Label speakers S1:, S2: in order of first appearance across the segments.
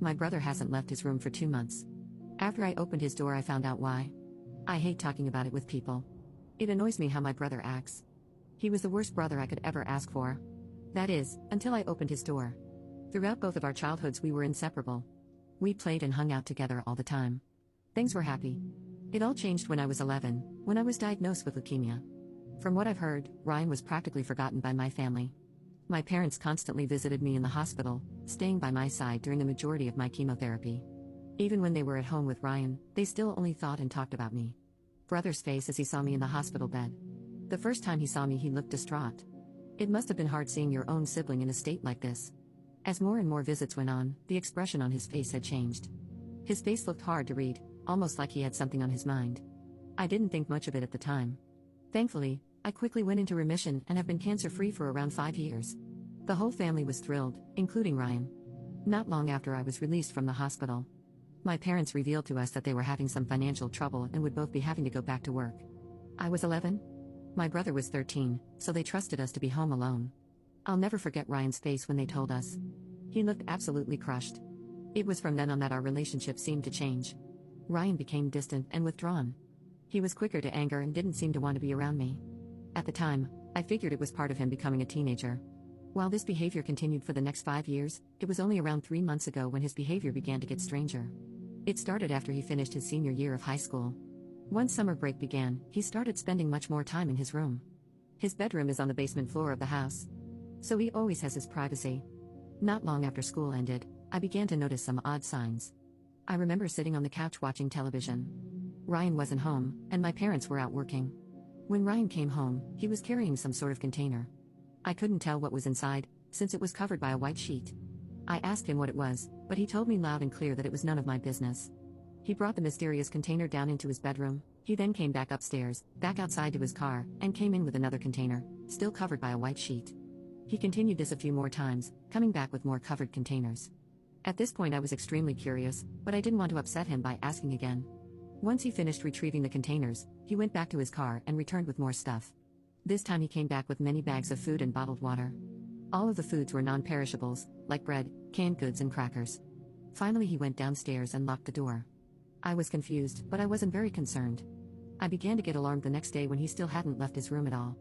S1: My brother hasn't left his room for 2 months. After I opened his door, I found out why. I hate talking about it with people. It annoys me how my brother acts. He was the worst brother I could ever ask for. That is, until I opened his door. Throughout both of our childhoods, we were inseparable. We played and hung out together all the time. Things were happy. It all changed when I was 11, when I was diagnosed with leukemia. From what I've heard, Ryan was practically forgotten by my family. My parents constantly visited me in the hospital, staying by my side during the majority of my chemotherapy. Even when they were at home with Ryan, they still only thought and talked about me. Brother's face as he saw me in the hospital bed. The first time he saw me, he looked distraught. It must have been hard seeing your own sibling in a state like this. As more and more visits went on, the expression on his face had changed. His face looked hard to read, almost like he had something on his mind. I didn't think much of it at the time. Thankfully, I quickly went into remission and have been cancer-free for around 5 years. The whole family was thrilled, including Ryan. Not long after I was released from the hospital, my parents revealed to us that they were having some financial trouble and would both be having to go back to work. I was 11. My brother was 13, so they trusted us to be home alone. I'll never forget Ryan's face when they told us. He looked absolutely crushed. It was from then on that our relationship seemed to change. Ryan became distant and withdrawn. He was quicker to anger and didn't seem to want to be around me. At the time, I figured it was part of him becoming a teenager. While this behavior continued for the next 5 years, it was only around 3 months ago when his behavior began to get stranger. It started after he finished his senior year of high school. Once summer break began, he started spending much more time in his room. His bedroom is on the basement floor of the house, so he always has his privacy. Not long after school ended, I began to notice some odd signs. I remember sitting on the couch watching television. Ryan wasn't home, and my parents were out working. When Ryan came home, he was carrying some sort of container. I couldn't tell what was inside, since it was covered by a white sheet. I asked him what it was, but he told me loud and clear that it was none of my business. He brought the mysterious container down into his bedroom. He then came back upstairs, back outside to his car, and came in with another container, still covered by a white sheet. He continued this a few more times, coming back with more covered containers. At this point I was extremely curious, but I didn't want to upset him by asking again. Once he finished retrieving the containers, he went back to his car and returned with more stuff. This time he came back with many bags of food and bottled water. All of the foods were non-perishables, like bread, canned goods and crackers. Finally he went downstairs and locked the door. I was confused, but I wasn't very concerned. I began to get alarmed the next day when he still hadn't left his room at all.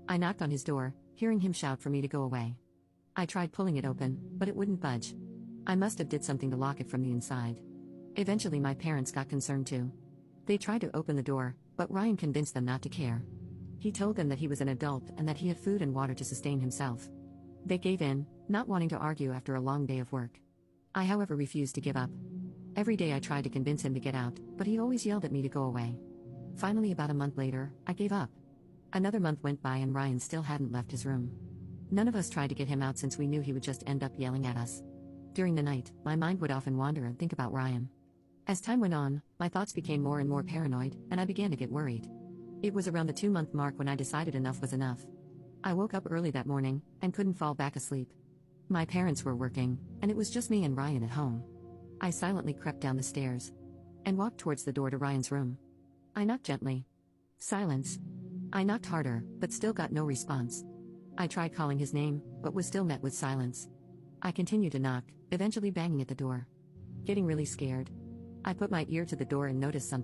S1: I knocked on his door, hearing him shout for me to go away. I tried pulling it open, but it wouldn't budge. I must have did something to lock it from the inside. Eventually my parents got concerned too. They tried to open the door, but Ryan convinced them not to care. He told them that he was an adult and that he had food and water to sustain himself. They gave in, not wanting to argue after a long day of work. I, however, refused to give up. Every day I tried to convince him to get out, but he always yelled at me to go away. Finally, about a month later, I gave up. Another month went by and Ryan still hadn't left his room. None of us tried to get him out since we knew he would just end up yelling at us. During the night, my mind would often wander and think about Ryan. As time went on, my thoughts became more and more paranoid, and I began to get worried. It was around the 2-month mark when I decided enough was enough. I woke up early that morning, and couldn't fall back asleep. My parents were working, and it was just me and Ryan at home. I silently crept down the stairs and walked towards the door to Ryan's room. I knocked gently. Silence. I knocked harder, but still got no response. I tried calling his name, but was still met with silence. I continued to knock, eventually banging at the door. Getting really scared, I put my ear to the door and noticed something.